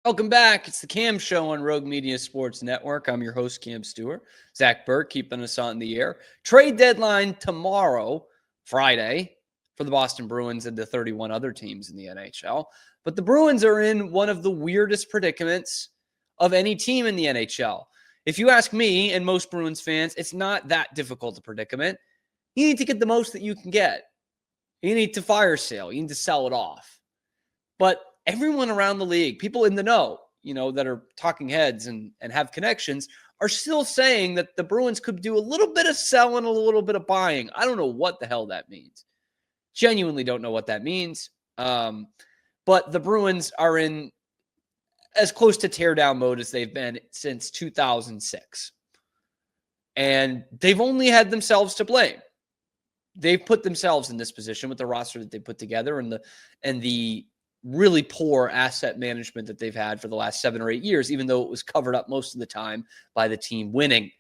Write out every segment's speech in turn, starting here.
Welcome back. It's the Cam Show on Rogue Media Sports Network. I'm your host, Cam Stewart. Zach Burke keeping us on the air. Trade deadline tomorrow, Friday, for the Boston Bruins and the 31 other teams in the NHL. But the Bruins are in one of the weirdest predicaments of any team in the NHL. If you ask me and most Bruins fans, it's not that difficult a predicament. You need to get the most that you can get. You need to fire sale. You need to sell it off. But everyone around the league, people in the know, that are talking heads and have connections, are still saying that the Bruins could do a little bit of selling, a little bit of buying. I don't know what the hell that means. Genuinely don't know what that means. But the Bruins are in as close to teardown mode as they've been since 2006. And they've only had themselves to blame. They've put themselves in this position with the roster that they put together and the really poor asset management that they've had for the last 7 or 8 years, even though it was covered up most of the time by the team winning.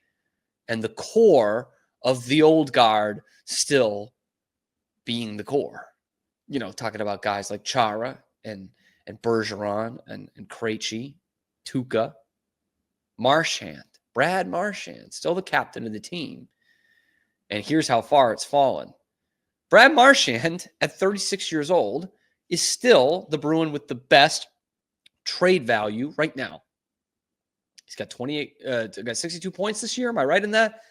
And the core of the old guard still being the core. Talking about guys like Chara and Bergeron and Krejci, Tuukka, Marchand, Brad Marchand, still the captain of the team. And here's how far it's fallen. Brad Marchand, at 36 years old, is still the Bruin with the best trade value right now. He's got 62 points this year. Am I right in that?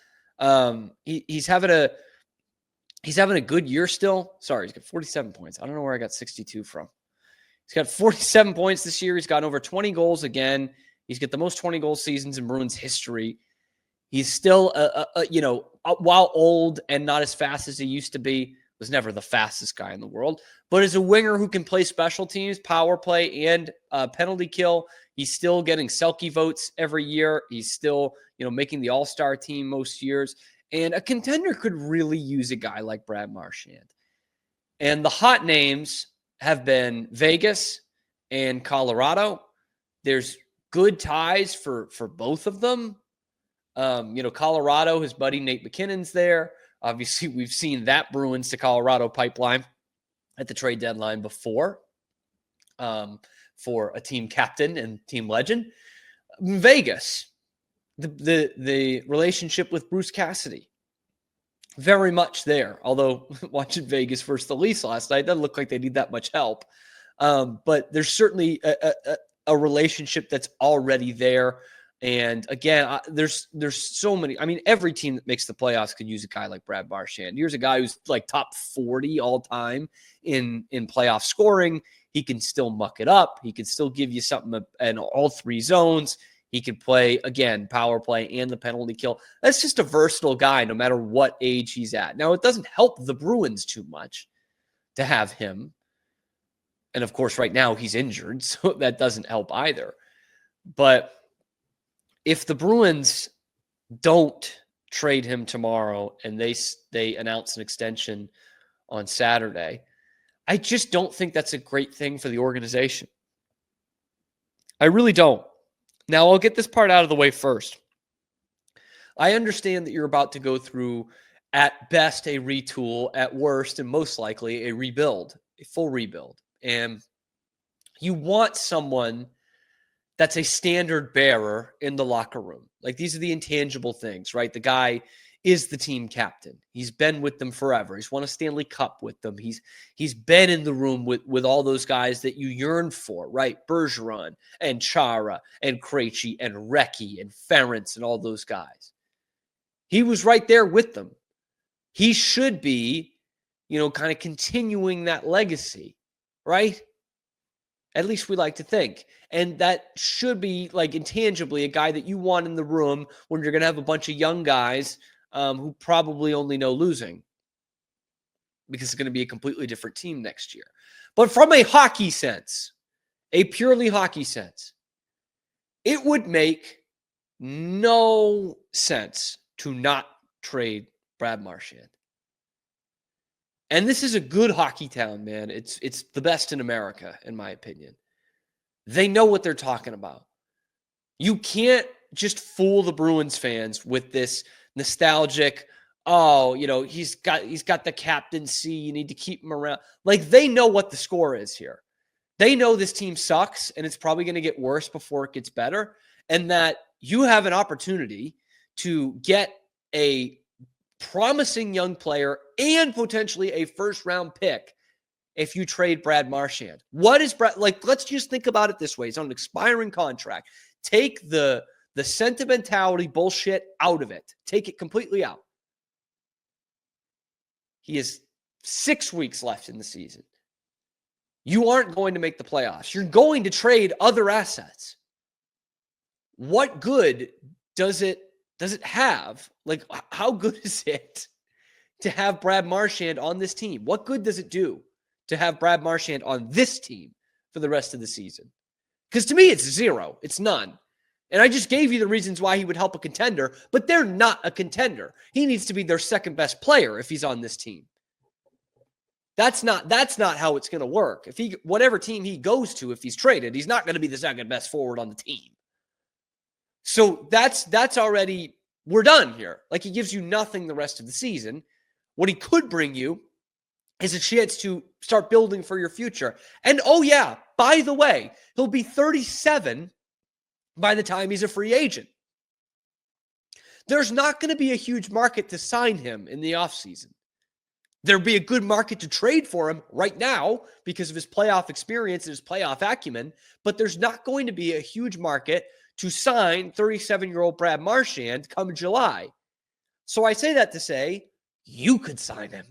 He's having a good year still. Sorry, he's got 47 points. I don't know where I got 62 from. He's got 47 points this year. He's got over 20 goals again. He's got the most 20-goal seasons in Bruins history. He's still, while old and not as fast as he used to be, was never the fastest guy in the world, but as a winger who can play special teams, power play, and penalty kill, he's still getting Selke votes every year. He's still, making the all-star team most years. And a contender could really use a guy like Brad Marchand. And the hot names have been Vegas and Colorado. There's good ties for both of them. Colorado, his buddy Nate McKinnon's there. Obviously, we've seen that Bruins to Colorado pipeline at the trade deadline before for a team captain and team legend. Vegas, the relationship with Bruce Cassidy, very much there. Although watching Vegas versus the Leafs last night, doesn't look like they need that much help. But there's certainly a relationship that's already there. And again, there's so many. I mean, every team that makes the playoffs could use a guy like Brad Marchand. Here's a guy who's like top 40 all time in playoff scoring. He can still muck it up. He can still give you something in all three zones. He can play, again, power play and the penalty kill. That's just a versatile guy no matter what age he's at. Now, it doesn't help the Bruins too much to have him. And of course, right now he's injured, so that doesn't help either. But if the Bruins don't trade him tomorrow and they announce an extension on Saturday, I just don't think that's a great thing for the organization. I really don't. Now, I'll get this part out of the way first. I understand that you're about to go through, at best, a retool, at worst, and most likely, a rebuild, a full rebuild. And you want someone that's a standard bearer in the locker room. Like, these are the intangible things, right? The guy is the team captain. He's been with them forever. He's won a Stanley Cup with them. He's been in the room with all those guys that you yearn for, right? Bergeron and Chara and Krejci and Recchi and Ferentz and all those guys. He was right there with them. He should be, kind of continuing that legacy, right? At least we like to think. And that should be, like, intangibly a guy that you want in the room when you're going to have a bunch of young guys who probably only know losing, because it's going to be a completely different team next year. But from a hockey sense, a purely hockey sense, it would make no sense to not trade Brad Marchand. And this is a good hockey town, man. It's the best in America, in my opinion. They know what they're talking about. You can't just fool the Bruins fans with this nostalgic, he's got the captaincy, you need to keep him around. Like, they know what the score is here. They know this team sucks and it's probably going to get worse before it gets better, and that you have an opportunity to get a promising young player and potentially a first-round pick if you trade Brad Marchand. What is Brad like? Let's just think about it this way. He's on an expiring contract. Take the sentimentality bullshit out of it. Take it completely out. He has 6 weeks left in the season. You aren't going to make the playoffs. You're going to trade other assets. What good does it have? Like, how good is it to have Brad Marchand on this team? What good does it do to have Brad Marchand on this team for the rest of the season? Because to me, it's zero. It's none. And I just gave you the reasons why he would help a contender, but they're not a contender. He needs to be their second best player if he's on this team. That's not how it's going to work. If whatever team he goes to, if he's traded, he's not going to be the second best forward on the team. So that's already, we're done here. Like, he gives you nothing the rest of the season. What he could bring you is a chance to start building for your future. And oh yeah, by the way, he'll be 37 by the time he's a free agent. There's not going to be a huge market to sign him in the offseason. There'd be a good market to trade for him right now because of his playoff experience and his playoff acumen, but there's not going to be a huge market to sign 37-year-old Brad Marchand come July. So I say that to say, you could sign him.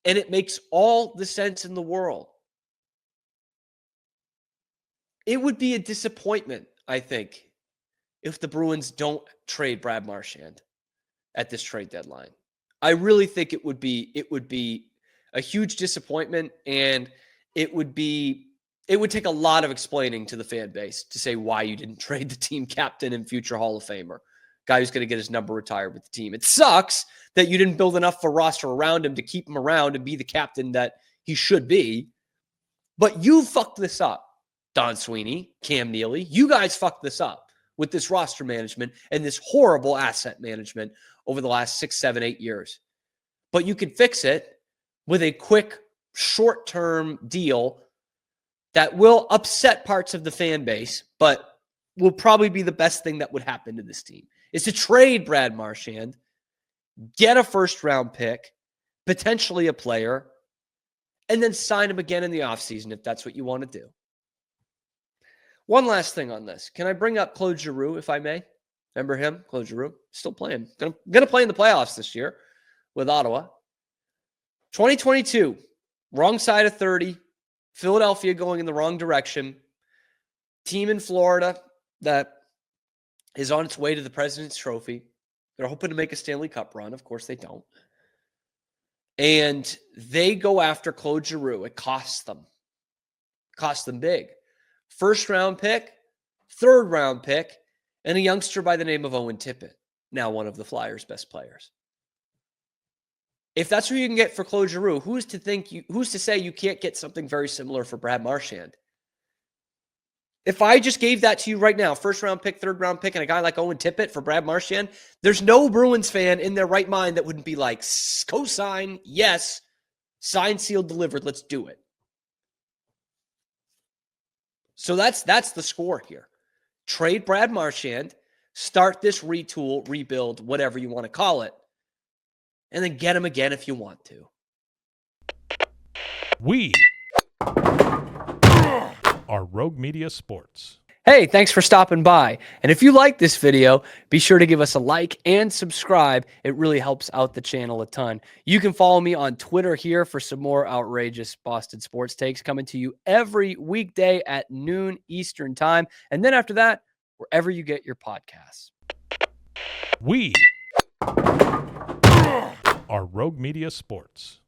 And it makes all the sense in the world. It would be a disappointment, I think, if the Bruins don't trade Brad Marchand at this trade deadline. I really think it would be a huge disappointment, and it would take a lot of explaining to the fan base to say why you didn't trade the team captain and future Hall of Famer, guy who's going to get his number retired with the team. It sucks that you didn't build enough of a roster around him to keep him around and be the captain that he should be, but you fucked this up. Don Sweeney, Cam Neely, you guys fucked this up with this roster management and this horrible asset management over the last 6, 7, 8 years. But you could fix it with a quick, short-term deal that will upset parts of the fan base, but will probably be the best thing that would happen to this team, is to trade Brad Marchand, get a first-round pick, potentially a player, and then sign him again in the offseason if that's what you want to do. One last thing on this. Can I bring up Claude Giroux, if I may? Remember him? Claude Giroux? Still playing. Going to play in the playoffs this year with Ottawa. 2022, wrong side of 30. Philadelphia going in the wrong direction. Team in Florida that is on its way to the President's Trophy. They're hoping to make a Stanley Cup run. Of course, they don't. And they go after Claude Giroux. It costs them. Costs them big. First-round pick, third-round pick, and a youngster by the name of Owen Tippett, now one of the Flyers' best players. If that's who you can get for Claude Giroux, who's to say you can't get something very similar for Brad Marchand? If I just gave that to you right now, first-round pick, third-round pick, and a guy like Owen Tippett for Brad Marchand, there's no Bruins fan in their right mind that wouldn't be like, co-sign, yes, signed, sealed, delivered, let's do it. So that's the score here. Trade Brad Marchand, start this retool, rebuild, whatever you want to call it, and then get him again if you want to. We are Rogue Media Sports. Hey, thanks for stopping by. And if you like this video, be sure to give us a like and subscribe. It really helps out the channel a ton. You can follow me on Twitter here for some more outrageous Boston sports takes coming to you every weekday at noon Eastern time. And then after that, wherever you get your podcasts. We are Rogue Media Sports.